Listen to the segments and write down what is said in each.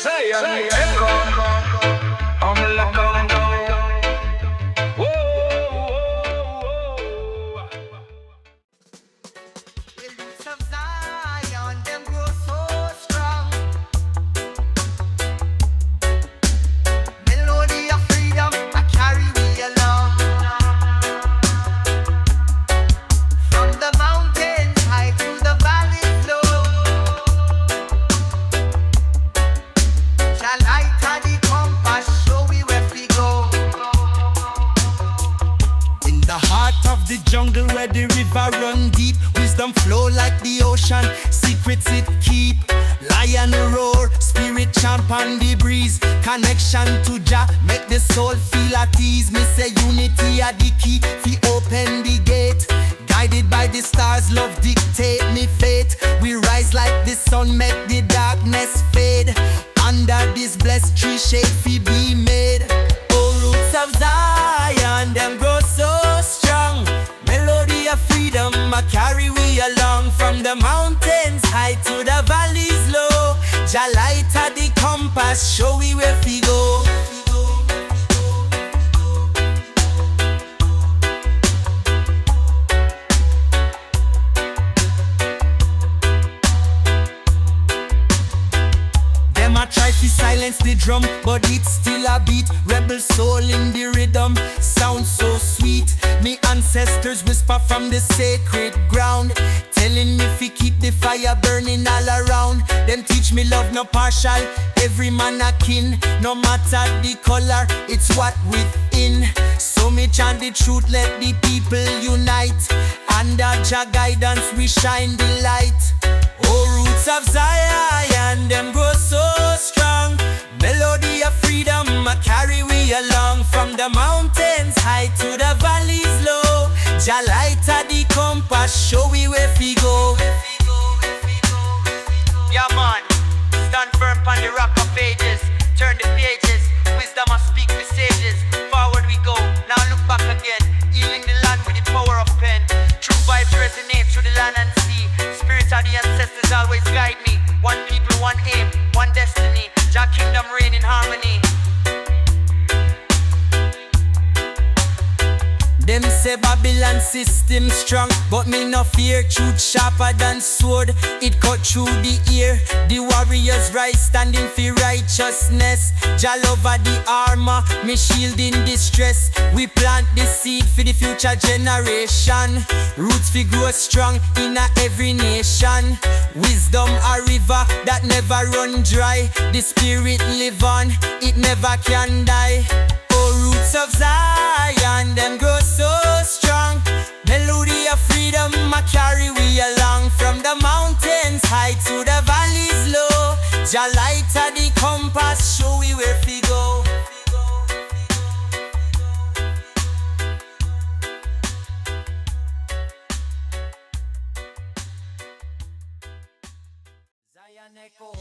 Say echo. On the lookout. Jungle where the river run deep, wisdom flow like the ocean, secrets it keep. Lion roar, spirit champ on the breeze. Connection to Jah, make the soul feel at ease. Me say unity are the key, fi open the gate. Guided by the stars, love dictate me fate. We rise like the sun, make the darkness fade. Under this blessed tree shade fi be made. Oh, roots of Zion, them grow so strong. Melody of freedom, I carry we along. From the mountains high to the valleys low. Jah light at the compass, show we where we go. Them I try to silence the drum, but it's still a beat. Rebel soul in the rhythm, sound so sweet. Me ancestors whisper from the sacred ground, telling me fi keep the fire burning all around. Them teach me love no partial, every man a kin. No matter the color, it's what within. So me chant the truth, let the people unite. Under Jah guidance we shine the light. Oh, roots of Zion, them grow so strong. Melody of freedom, I carry we along. From the mountains high to the valleys low. Jah light at the compass, show we where we go. Yeah man, stand firm on the rock of ages. Turn the pages, wisdom I speak messages. Forward we go, now look back again. Healing the land with the power of pen. True vibes resonate through the land and sea. Spirits of the ancestors always guide me. One people, one aim, one destiny. Jah kingdom reign in harmony. Them say Babylon system strong, but me no fear. Truth sharper than sword, it cut through the ear. The warriors rise standing for righteousness. Jah over the armor, me shield in distress. We plant the seed for the future generation. Roots fi grow strong in every nation. Wisdom a river that never run dry. The spirit live on, it never can die. Roots of Zion, them grow so strong. Melody of freedom, I carry we along. From the mountains high to the valleys low. Jah light at the compass, show we where we go. Zion echo.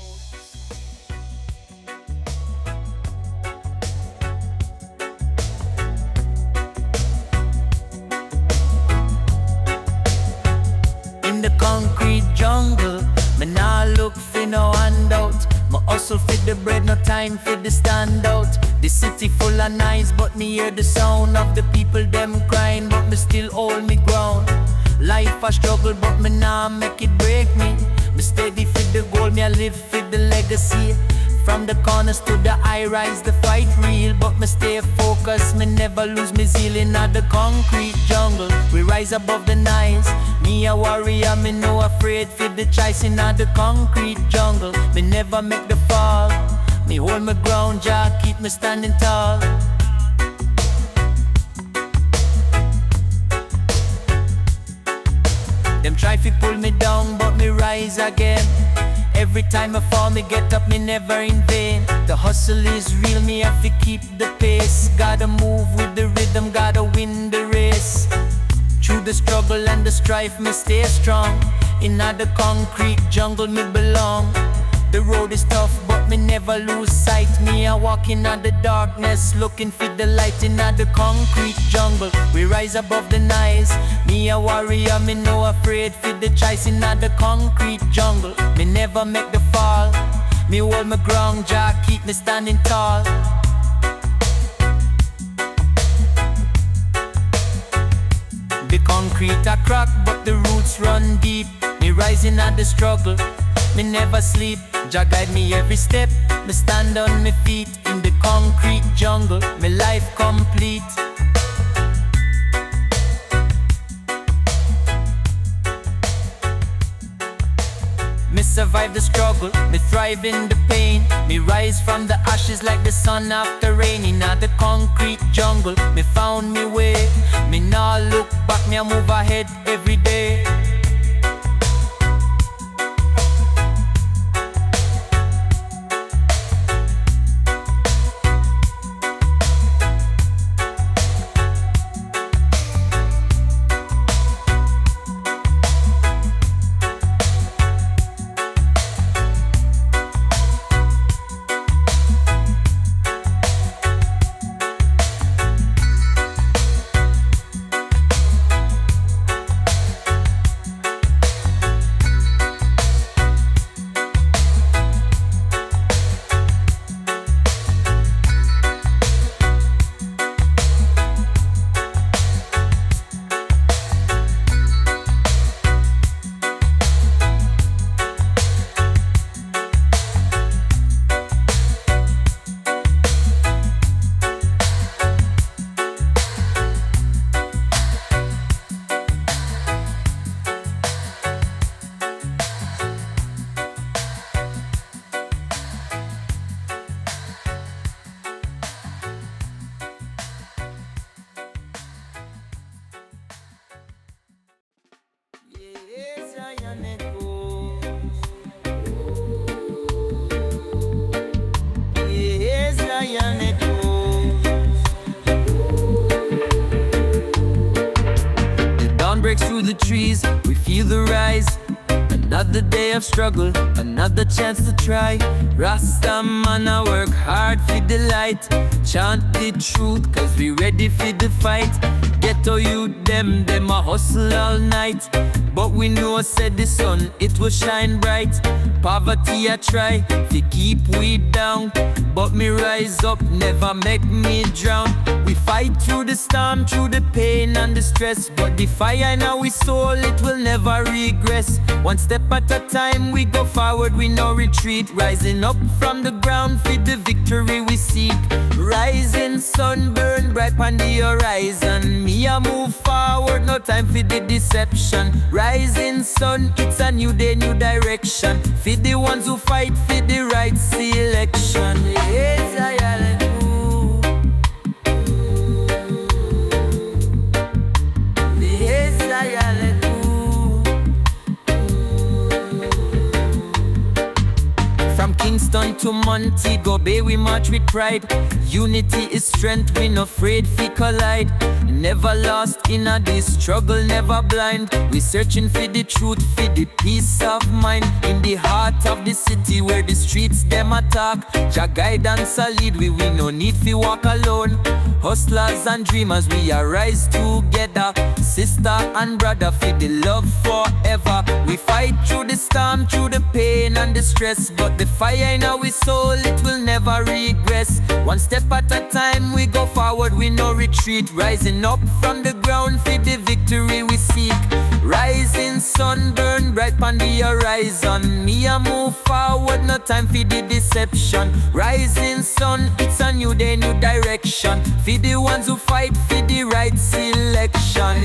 The concrete jungle, me nah look for no handout. Me hustle for the bread, no time for the standout. The city full of noise, but me hear the sound of the people them crying, but me still hold me ground. Life a struggle, but me nah make it break me. Me steady for the goal, me I live for the legacy. From the corners to the high rise, the fight real, but me stay focused, me never lose me zeal in the concrete jungle. We rise above the noise, me a warrior, me no afraid for the choice in the concrete jungle. Me never make the fall, me hold my ground, Jah keep me standing tall. Them try to pull me down, but me rise again. Every time I fall, me get up, me never in vain. The hustle is real, me have to keep the pace. Gotta move with the rhythm, gotta win the race. Through the struggle and the strife, me stay strong. In the concrete jungle, me belong. The road is tough, but me never lose sight. Me a walk in the darkness, looking for the light in the concrete jungle. We rise above the noise. Me a warrior, me no afraid for the choice in the concrete jungle. Me never make the fall, Me hold my ground, Jah keep me standing tall. The concrete a crack, but the roots run deep. Me rising at the struggle, me never sleep. Jah guide me every step, me stand on me feet. In the concrete jungle, me life complete. Me survive the struggle, me thrive in the pain. Me rise from the ashes like the sun after rain. In the concrete jungle, me found me way. Me nah look back, me a move ahead every day. Through the trees, we feel the rise. Another day of struggle, another chance to try. Rasta man, I work hard for the light. Chant the truth, cause we ready for the fight. Ghetto youth, them a hustle all night. But we know, said the sun, it will shine bright. Poverty I try to keep we down, but me rise up, never make me drown. We fight through the storm, through the pain and the stress, but the fire in our soul, it will never regress. One step at a time, we go forward, we no retreat. Rising up from the ground, for the victory we seek. Rising sun, burn bright on the horizon. Me a move forward, no time for the deception. Rising sun, it's a new day, new direction. For the ones who fight for the right selection. Yes, I am. From Kingston to Montego Bay, we march with pride. Unity is strength, we no afraid fi collide. Never lost in a this struggle, never blind. We searching for the truth, for the peace of mind. In the heart of the city where the streets them attack. Jah guidance a lead, we no need fi walk alone. Hustlers and dreamers, we arise together. Sister and brother, for the love forever. We fight through the storm, through the pain and the stress, but the fire in our soul, it will never regress. One step at a time, we go forward, we no retreat. Rising up from the ground, for the victory we seek. Rising sun, burn bright on the horizon. Me a move forward, no time for the deception. Rising sun, it's a new day, new direction. For the ones who fight for the right selection.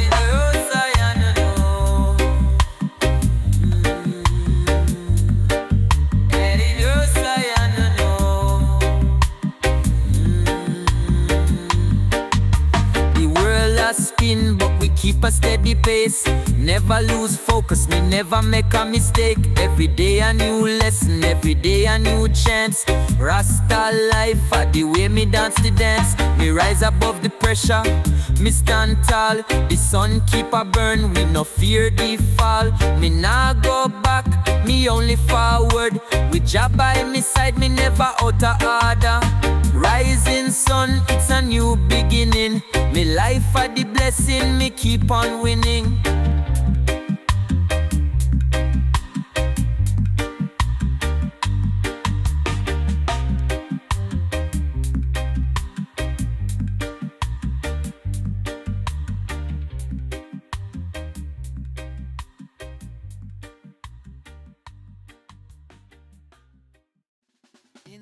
Spin, but we keep a steady pace. Never lose focus, me never make a mistake. Every day a new lesson, every day a new chance. Rasta life, the way me dance the dance. Me rise above the pressure, me stand tall. The sun keep a burn, we no fear the fall. Me nah go back, me only forward. With Jah by me side, me never out of order. Rising sun, it's a new beginning. Me life a the blessing, me keep on winning.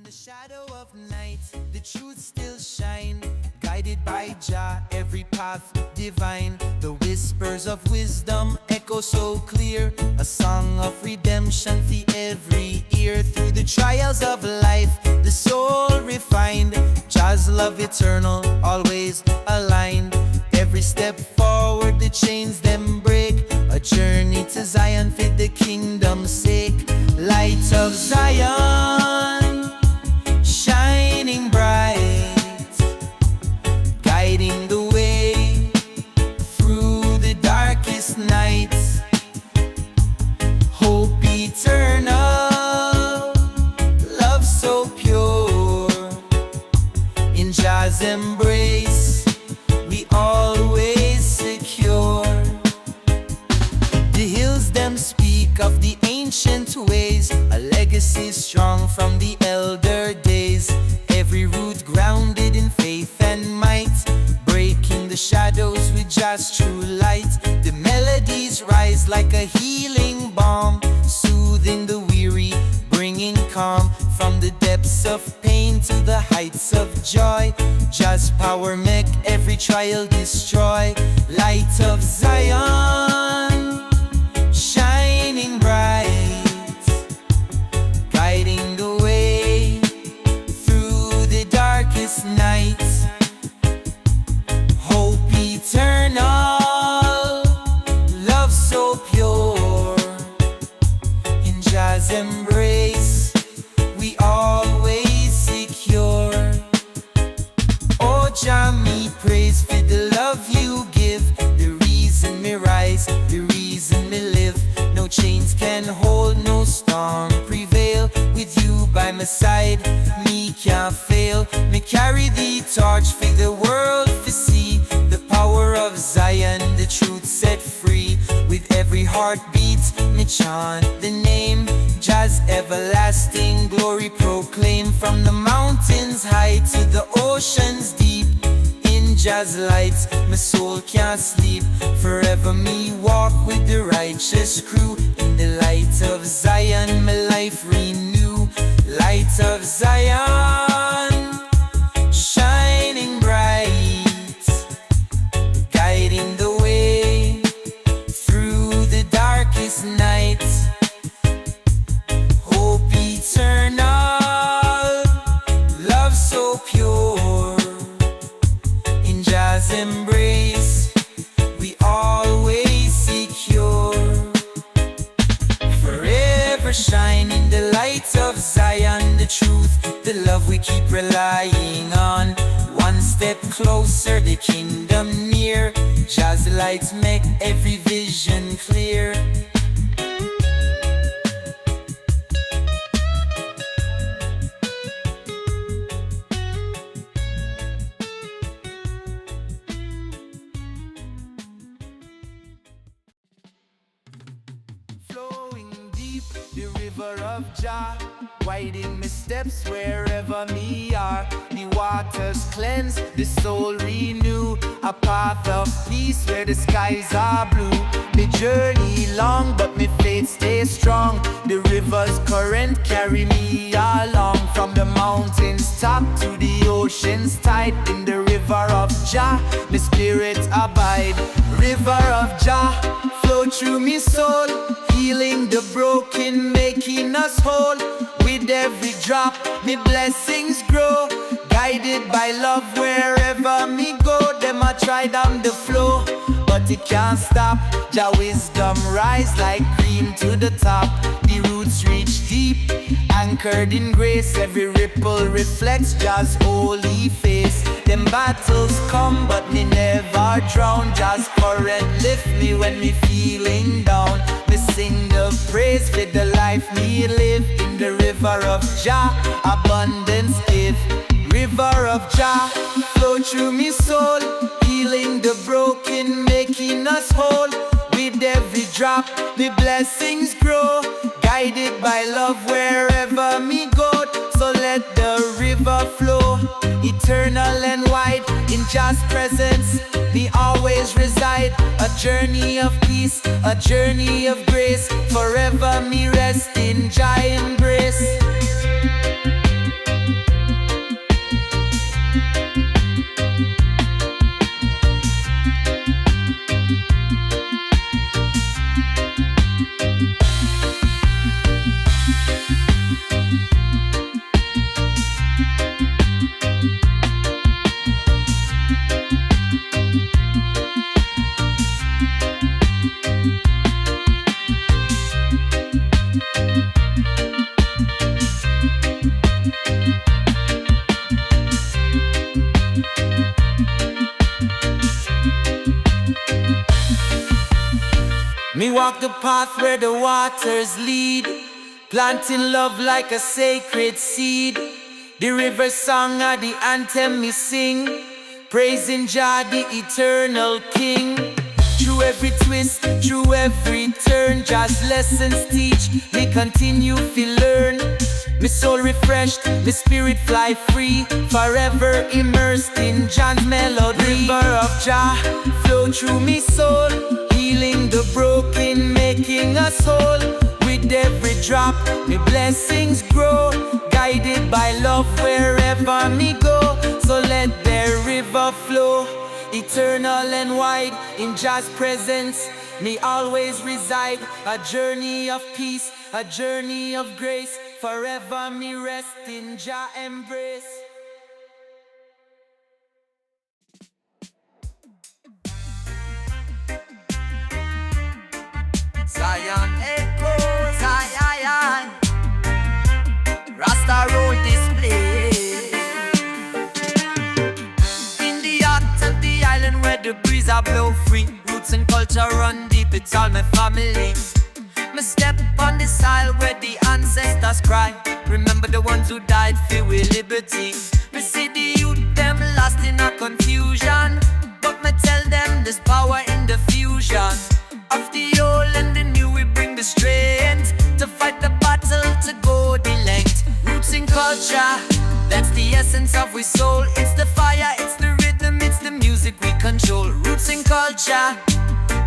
the shadow of night, the truth still shine. Guided by Jah, every path divine. The whispers of wisdom echo so clear. A song of redemption for every ear. Through the trials of life, the soul refined. Jah's love eternal, always aligned. Every step forward, the chains them break. A journey to Zion for the kingdom's sake. Light of Zion, shining bright, guiding the way through the darkest nights. Hope eternal, love so pure. In Jah's embrace, we always secure. The hills them speak of the ancient ways, a legacy strong from the elder days. Every root grounded in faith and might, breaking the shadows with Jah's true light. The melodies rise like a healing balm, soothing the weary, bringing calm. From the depths of pain to the heights of joy, Jah's power make every trial destroy. Light of Zion, shining bright, guiding the way through the darkest nights. Hope eternal, love so pure. In Jah's embrace, we always secure. Oh Jah, me praise for the love you give. The reason me rise, the reason me live. No chains can hold, no storm prevail. With you by my side, me can't fail. Me carry the torch for the world to see. The power of Zion, the truth set free. With every heartbeat, me chant the name. Jah's everlasting glory proclaim. From the mountains high to the oceans deep. In Jah's light, my soul can't sleep. Forever me walk with the righteous crew. In the light of Zion, my life renew. Light of Zion, shining bright, guiding the way through the darkest night. Hope eternal, love so pure. In Jah's embrace, we always secure. Forever shine in the light of Zion. The truth, the love we keep relying on. One step closer, the kingdom near. Jah's lights make every vision clear. Flowing deep, the river of Jah, guiding my steps wherever me are. The waters cleanse, the soul renew. A path of peace where the skies are blue. The journey long, but my faith stays strong. The river's current carry me along. From the mountains top to the ocean's tide. In the river of Jah, my spirit abide. River of Jah, flow through me soul, healing the broken, making us whole. With every drop, me blessings grow. Guided by love wherever me go. Them I try down the flow, but it can't stop. Jah wisdom rise like cream to the top. The roots reach deep, anchored in grace. Every ripple reflects Jah's holy face. Them battles come, but me never drown. Jah's current lift me when me feeling down. Me sing the praise for the life me live. In the river of Jah, abundance give. River of Jah, flow through me soul, healing the broken, making us whole. With every drop, the blessings grow. Guided by love wherever me go. So let the river flow, eternal and wide. In Jah's presence, me always reside. A journey of peace, a journey of grace. Forever me rest in Jah embrace. walk the path where the waters lead, planting love like a sacred seed. The river song are the anthem me sing, praising Jah the eternal King. Through every twist, through every turn, Jah's lessons teach, me continue to learn. Me soul refreshed, me spirit fly free, forever immersed in Jan's melody. River of Jah flow through me soul, healing the broken, making us whole. With every drop, me blessings grow, guided by love wherever me go. So let their river flow, eternal and wide. In Jah's presence, me always reside. A journey of peace, a journey of grace. Forever me rest in Jah embrace. Zion echoes, Zion. Rasta roll display. In the heart of the island where the breeze are blow free, roots and culture run deep, it's all my family. Me step on the soil where the ancestors cry, remember the ones who died for we liberty. Me see the youth them lost in a confusion, but me tell them there's power in the fusion of the old and the new. We bring the strength to fight the battle, to go the length. Roots in culture, that's the essence of we soul. It's the fire, it's the rhythm, it's the music we control. Roots in culture,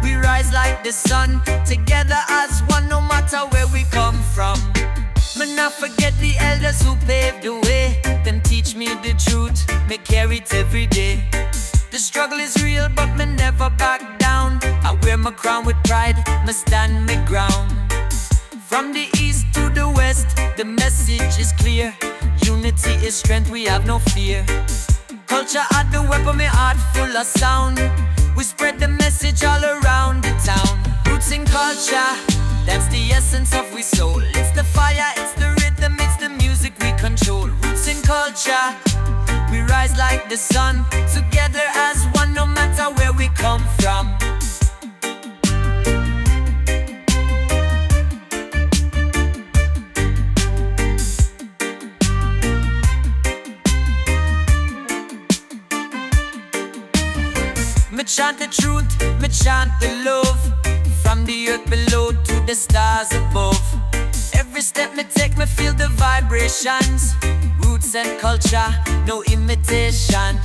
we rise like the sun, together as one, no matter where we come from. Me not forget the elders who paved the way, them teach me the truth, me carry it every day. The struggle is real, but me never back down. I wear my crown with pride, me stand me ground. From the east to the west, the message is clear. Unity is strength, we have no fear. Culture at the weapon, my heart full of sound. We spread the message all around the town. Roots in culture, that's the essence of we soul. It's the fire, it's the rhythm, it's the music we control. Roots in culture, we rise like the sun, together as one, no matter where we come from. Me chant the truth, me chant the love, from the earth below to the stars above. Every step me take, me feel the vibrations. Roots and culture, no imitation.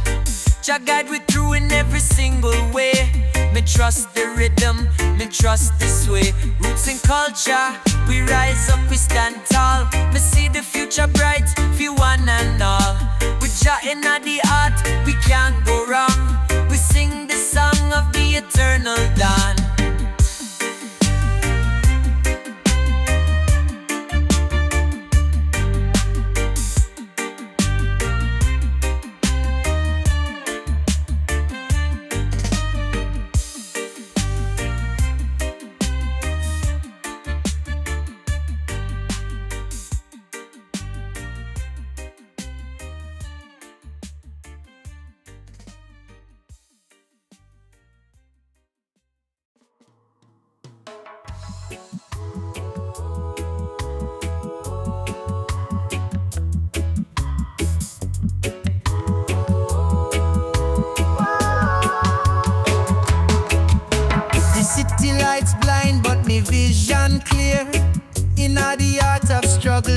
Jah guide we through in every single way. Me trust the rhythm, me trust this way. Roots and culture, we rise up, we stand tall. Me see the future bright, for one and all. With Jah in the heart, we can't go wrong. We sing the song of the eternal dawn.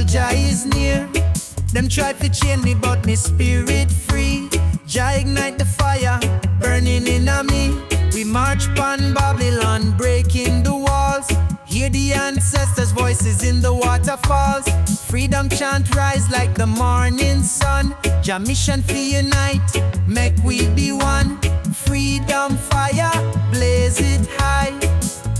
Jah is near. Them try to chain me, but me spirit free. Jah ignite the fire, burning in a me. We march upon Babylon, breaking the walls. Hear the ancestors' voices in the waterfalls. Freedom chant rise like the morning sun. Jah mission for unite, make we be one. Freedom fire, blaze it high.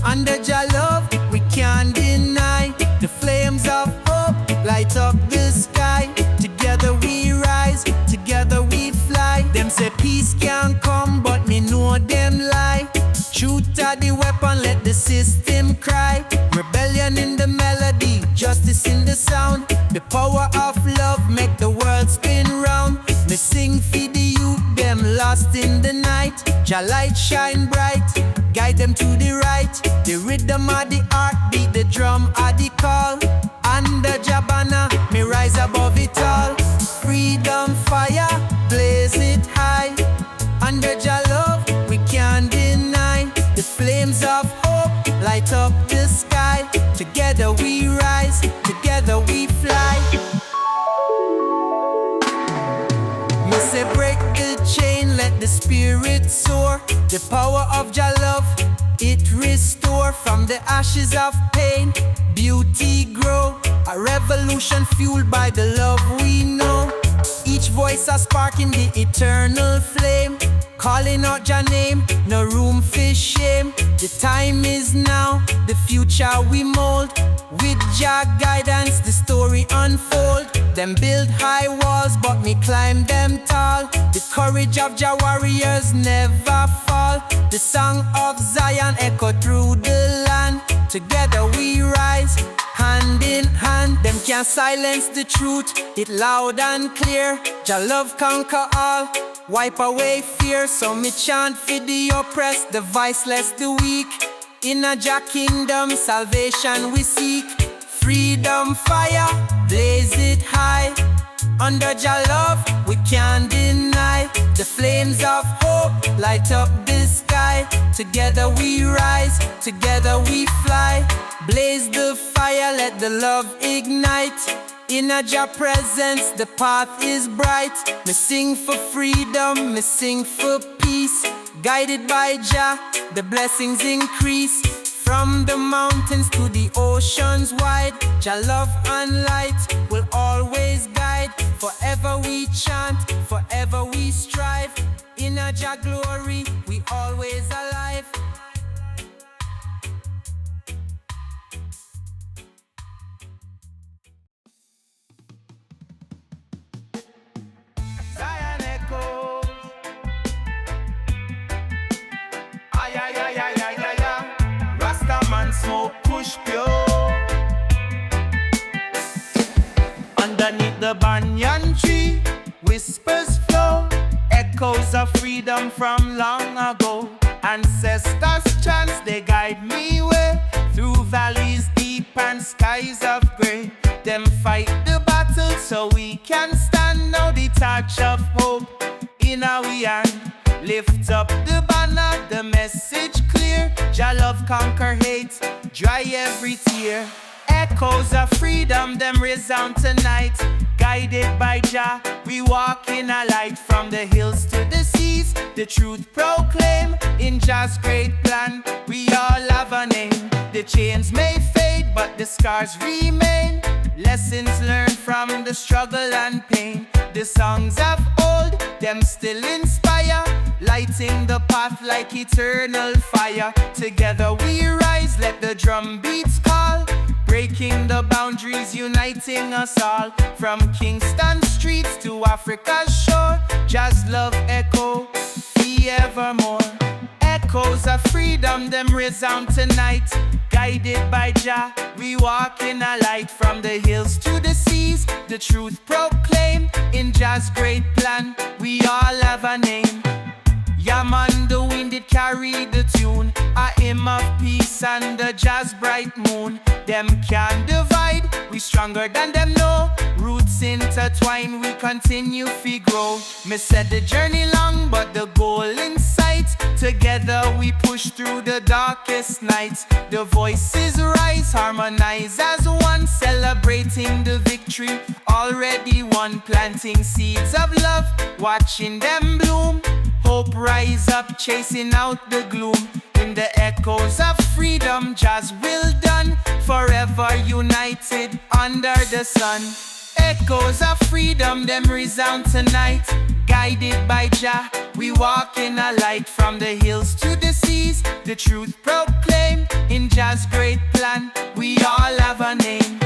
Under Jah love, we can't deny. The flames of hope light up the sky. Together we rise, together we fly. Them say peace can't come, but me know them lie. Truth are the weapon, let the system cry. Rebellion in the melody, justice in the sound. The power of love make the world spin round. Me sing for the youth, them lost in the night. Jah light shine bright, guide them to the right. The rhythm of the heartbeat, the drum of the call. Under Jah banner, me rise above it all. Freedom fire, blaze it high. Under Jah love, we can't deny. The flames of hope light up the sky. Together we rise, together we fly. Me say break the chain, let the spirit soar. The power of Jah love, it restore. From the ashes of pain, beauty grow. A revolution fueled by the love we know. Each voice a spark in the eternal flame. Calling out Jah name, no room for shame. The time is now, the future we mold. With Jah guidance, the story unfold. Them build high walls, but me climb them tall. The courage of Jah warriors never fall. The song of Zion echo through the land. Together we rise, hand in hand. Them can't silence the truth, it loud and clear. Jah love conquer all, wipe away fear. So me chant for the oppressed, the voiceless, the weak. In a Jah kingdom, salvation we seek. Freedom fire, blaze it high. Under Jah love, we can't deny. The flames of hope light up the sky. Together we rise, together we fly. Blaze the fire, let the love ignite. In a Jah presence, the path is bright. Me sing for freedom, me sing for peace. Guided by Jah, the blessings increase. From the mountains to the oceans wide, Jah love and light will always guide. Forever we chant, forever we strive. In a Jah glory, we always alive. Zion echoes. Ay, ay, ay, ay, ay, ay, ay. Rasta man smoke Kush pure. Underneath the banyan tree, whispers flow. Echoes of freedom from long ago. Ancestors' chants, they guide me way. Through valleys deep and skies of gray. Them fight the battle so we can stand. Now the touch of hope in our hand. Lift up the banner, the message clear. Jah love conquer hate, dry every tear. Echoes of freedom, them resound tonight. Guided by Jah, we walk in a light. From the hills to the seas, the truth proclaim. In Jah's great plan, we all have a name. The chains may fade, but the scars remain. Lessons learned from the struggle and pain. The songs of old, them still inspire. Lighting the path like eternal fire. Together we rise, let the drum beats call. Breaking the boundaries, uniting us all. From Kingston streets to Africa's shore. Jah's love echo, be evermore. Echoes of freedom, them resound tonight. Guided by Jah, we walk in a light. From the hills to the seas, the truth proclaim. In Jah's great plan, we all have a name. Yeah man, the wind it carry the tune. A hymn of peace under Jah's bright moon. Them can't divide, we stronger than them know. Roots intertwine, we continue to grow. Me said the journey long, but the goal in sight. Together we push through the darkest nights. The voices rise, harmonize as one. Celebrating the victory, already won. Planting seeds of love, watching them bloom. Hope rise up, chasing out the gloom. In the echoes of freedom, Jah's will done. Forever united under the sun. Echoes of freedom, them resound tonight. Guided by Jah, we walk in a light. From the hills to the seas, the truth proclaim. In Jah's great plan, we all have a name.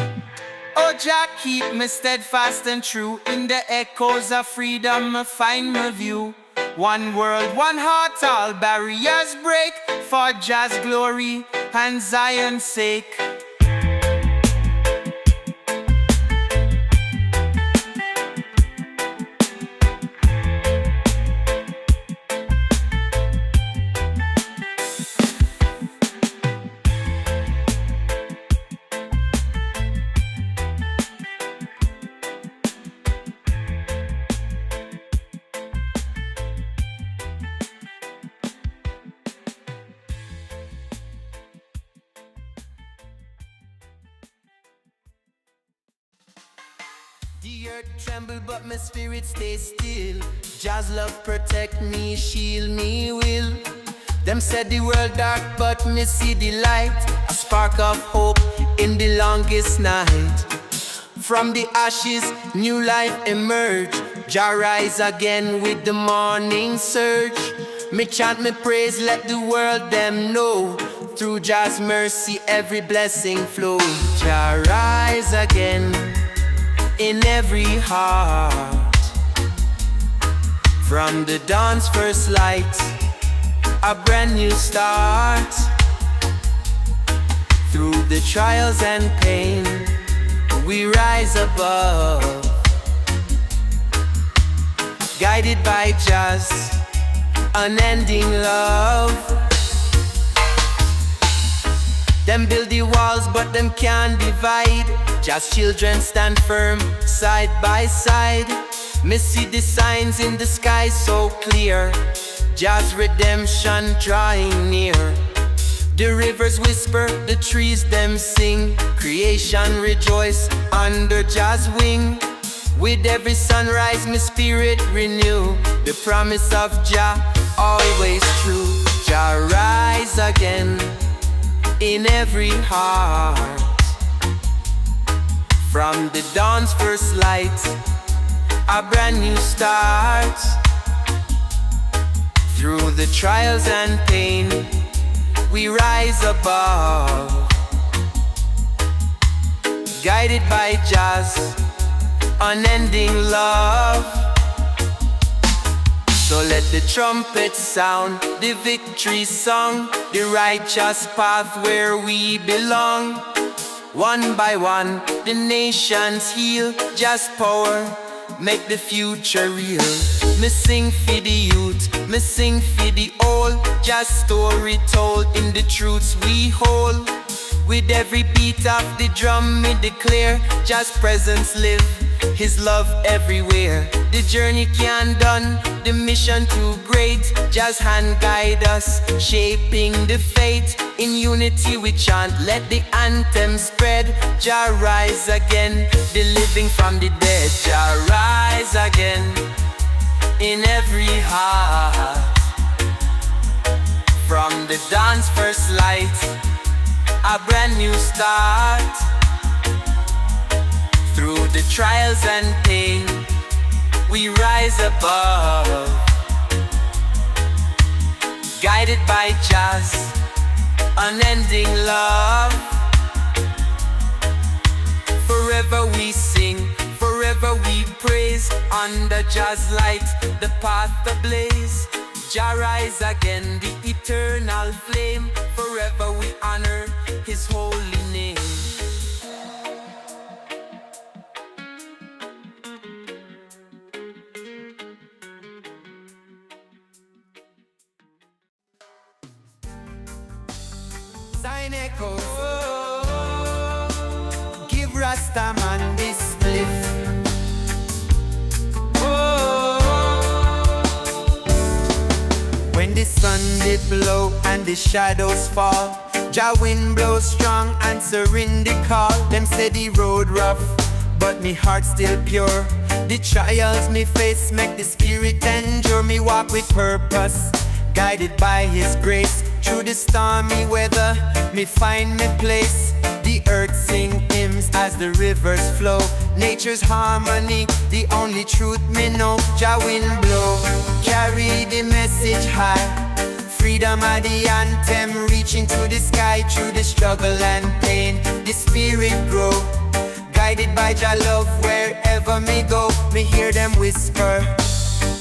Oh Jah, keep me steadfast and true. In the echoes of freedom, I find my view. One world, one heart, all barriers break. For Jah's glory and Zion's sake. The earth tremble but my spirit stay still. Jah's love protect me, shield me will. Them said the world dark but me see the light. A spark of hope in the longest night. From the ashes new life emerge. Jah rise again with the morning surge. Me chant me praise, let the world them know. Through Jah's mercy every blessing flow. Jah rise again in every heart. From the dawn's first light, a brand new start. Through the trials and pain, we rise above. Guided by Jah's unending love. Them build the walls but them can't divide. Jah's children stand firm side by side. Me see the signs in the sky so clear. Jah's redemption drawing near. The rivers whisper, the trees them sing. Creation rejoice under Jah's wing. With every sunrise my spirit renew. The promise of Jah always true. Jah rise again in every heart. From the dawn's first light, a brand new start. Through the trials and pain, we rise above. Guided by Jah's unending love. So let the trumpet sound, the victory song, the righteous path where we belong. One by one, the nations heal. Jah's power make the future real. Me sing for the youth, me sing for the old. Jah's story told in the truths we hold. With every beat of the drum me declare Jah's presence live, His love everywhere. The journey can't done, the mission too great. Jah's hand guide us, shaping the fate. In unity we chant, let the anthem spread. Jah rise again, the living from the dead. Jah rise again in every heart. From the dawn's first light, a brand new start. Through the trials and pain, we rise above. Guided by Jah's unending love. Forever we sing, forever we praise. Under Jah's light, the path ablaze. Jah rise again, the eternal flame. Forever we honor His holy name. Sign echoes. Give Rasta man this spliff. When the sun did blow and the shadows fall, Jah wind blow strong, answering the call. Them say the road rough, but me heart still pure. The trials me face make the spirit endure. Me walk with purpose, guided by His grace. Through the stormy weather, me find me place. The earth sing hymns as the rivers flow. Nature's harmony, the only truth me know. Jah wind blow, carry the message high. Freedom are the anthem, reaching to the sky. Through the struggle and pain, the spirit grow. Guided by Jah love wherever me go. Me hear them whisper,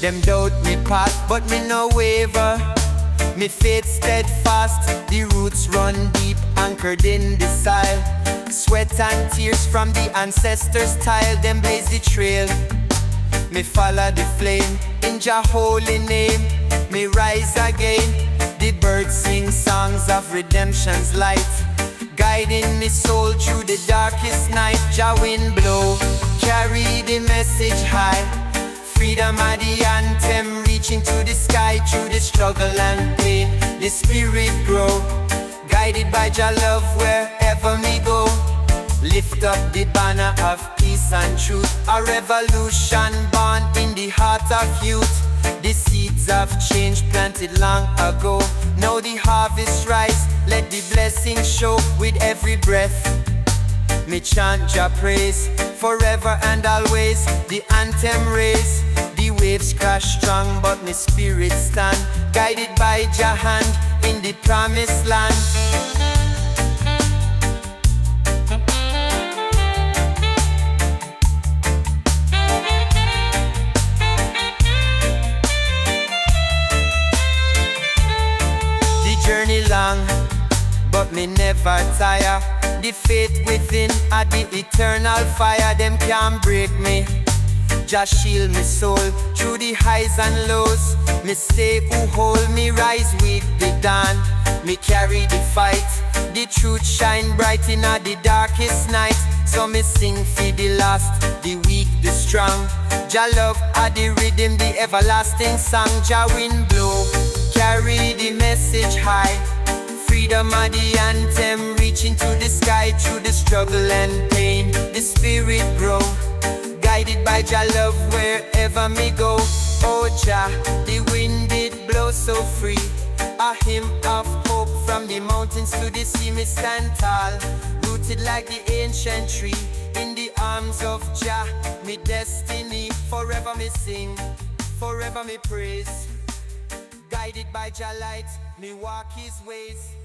them doubt me path, but me no waver. Me faith steadfast, the roots run deep, anchored in the soil. Sweat and tears from the ancestors' tile, them blaze the trail. Me follow the flame, in Jah holy name. Me rise again, the birds sing songs of redemption's light. Guiding me soul through the darkest night. Jah wind blow, carry the message high. Freedom are the anthem, reaching to the sky. Through the struggle and pain, the spirit grow. Guided by Jah love wherever me go. Lift up the banner of peace and truth. A revolution born in the heart of youth. The seeds of change planted long ago. Now the harvest rise, let the blessing show. With every breath, me chant Jah praise. Forever and always, the anthem raise. The waves crash strong, but my spirit stand. Guided by Jah hand in the promised land. Journey long, but me never tire. The faith within are the eternal fire. Them can't break me. Jah shield me soul through the highs and lows. Me stay who hold me rise with the dawn. Me carry the fight. The truth shine bright in the darkest night. So me sing for the lost, the weak, the strong. Jah love are the rhythm, the everlasting song. Jah wind blow, carry the message high. Freedom are the anthem, reaching to the sky. Through the struggle and pain, the spirit grow. Guided by Jah love wherever me go. Oh Jah, the wind did blow so free. A hymn of hope from the mountains to the sea. Me stand tall, rooted like the ancient tree. In the arms of Jah, me destiny. Forever me sing, forever me praise. Guided by Jah light, me walk his ways.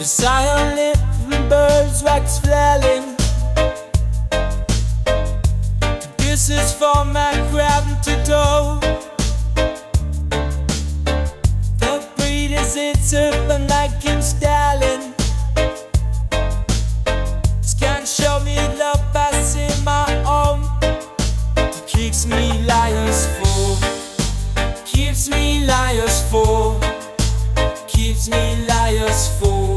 silent birds wax flailing. This is for my crowd to do. The breed is its urban like him stallion. Can't show me love, I see my own. Keeps me liars full. Keeps me liars full. Keeps me liars full.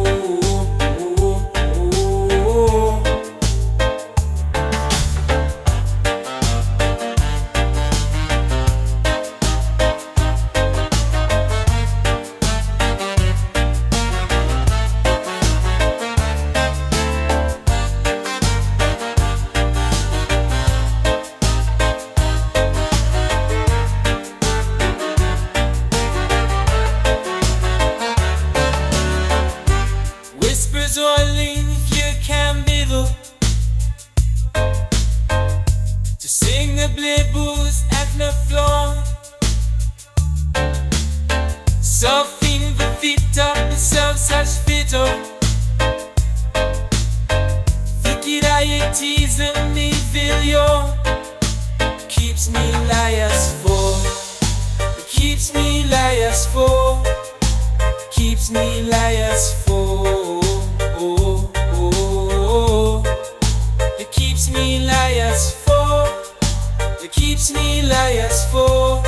Something the fit up themselves as fit up. Wicked IATs and me video keeps me liars for. Keeps me liars for. Keeps me liars for. It keeps me liars for. It keeps me liars for.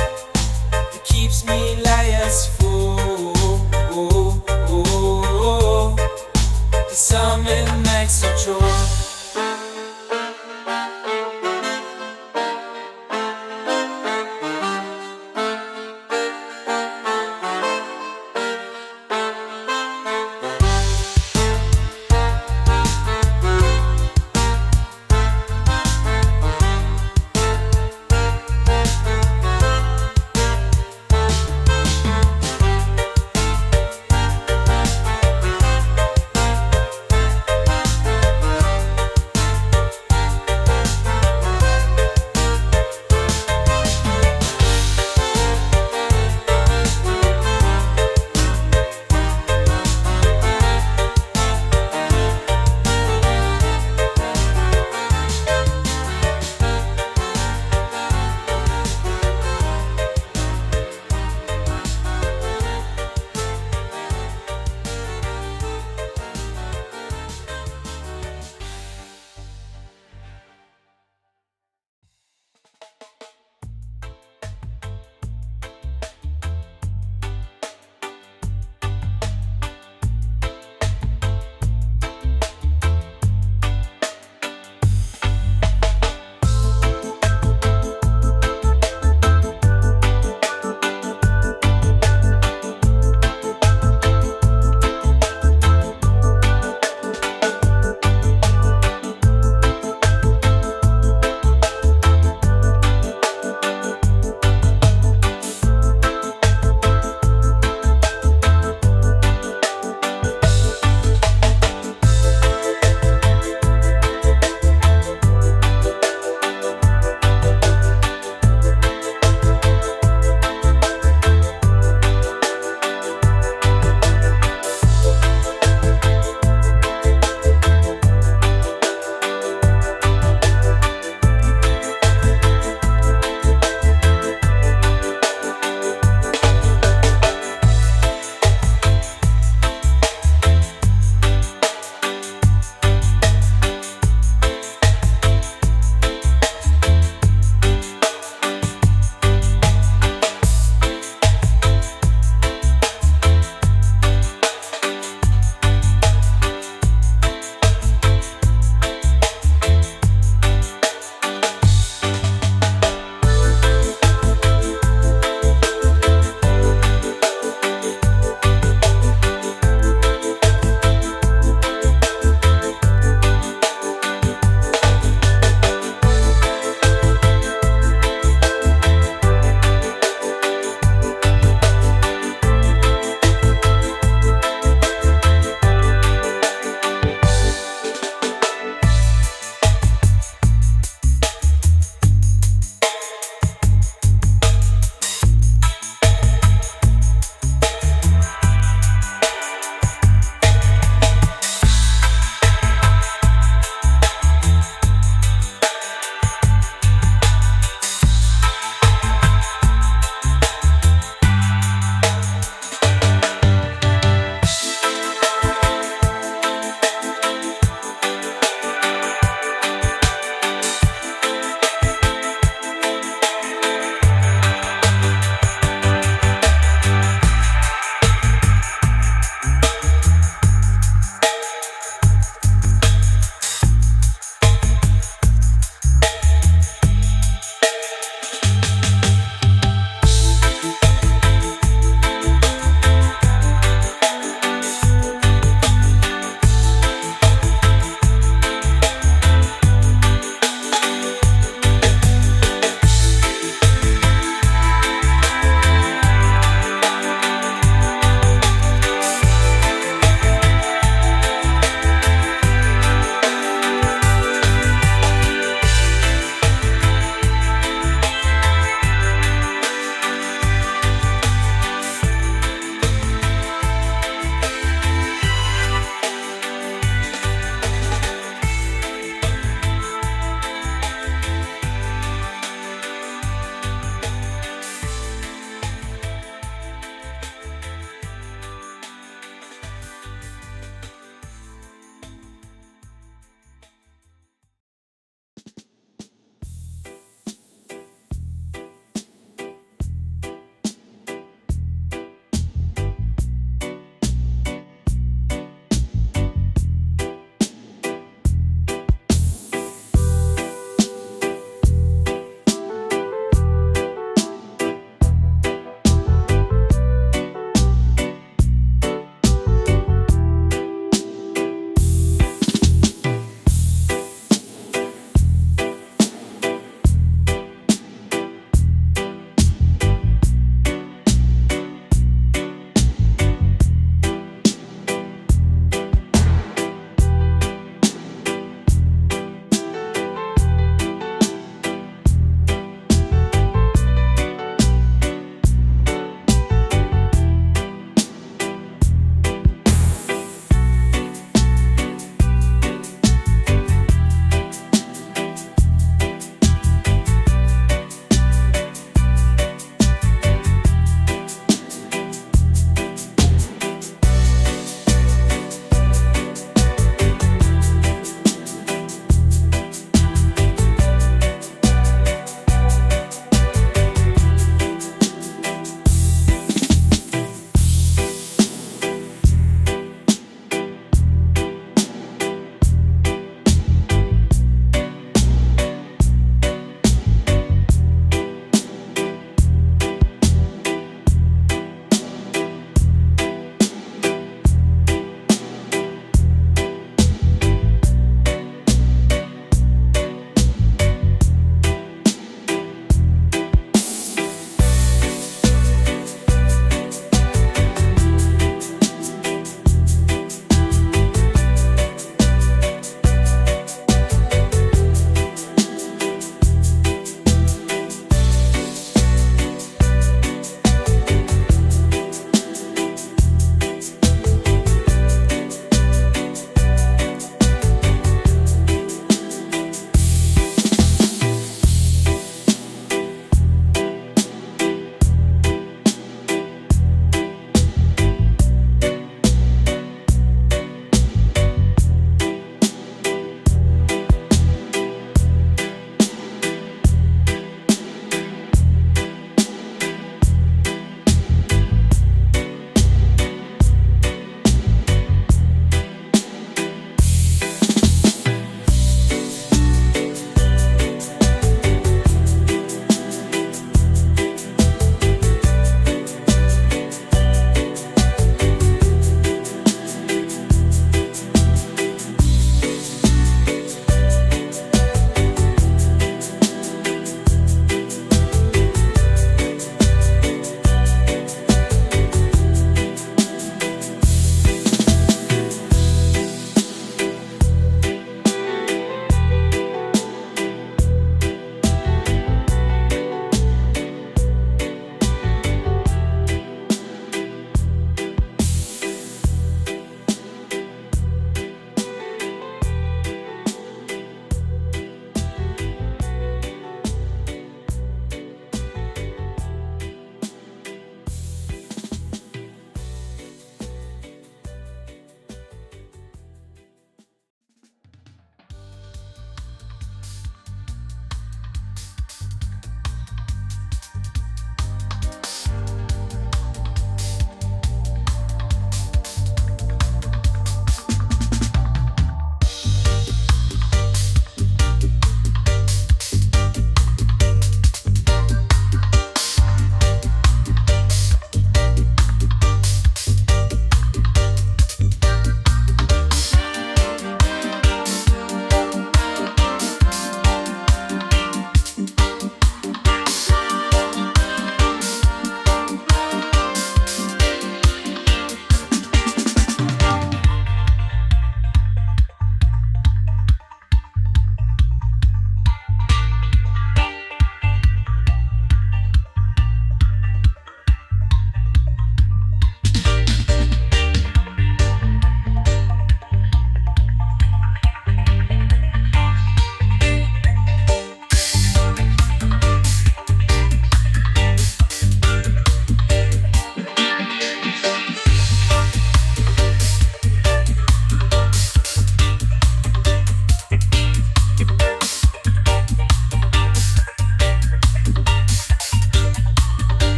It keeps me liars for.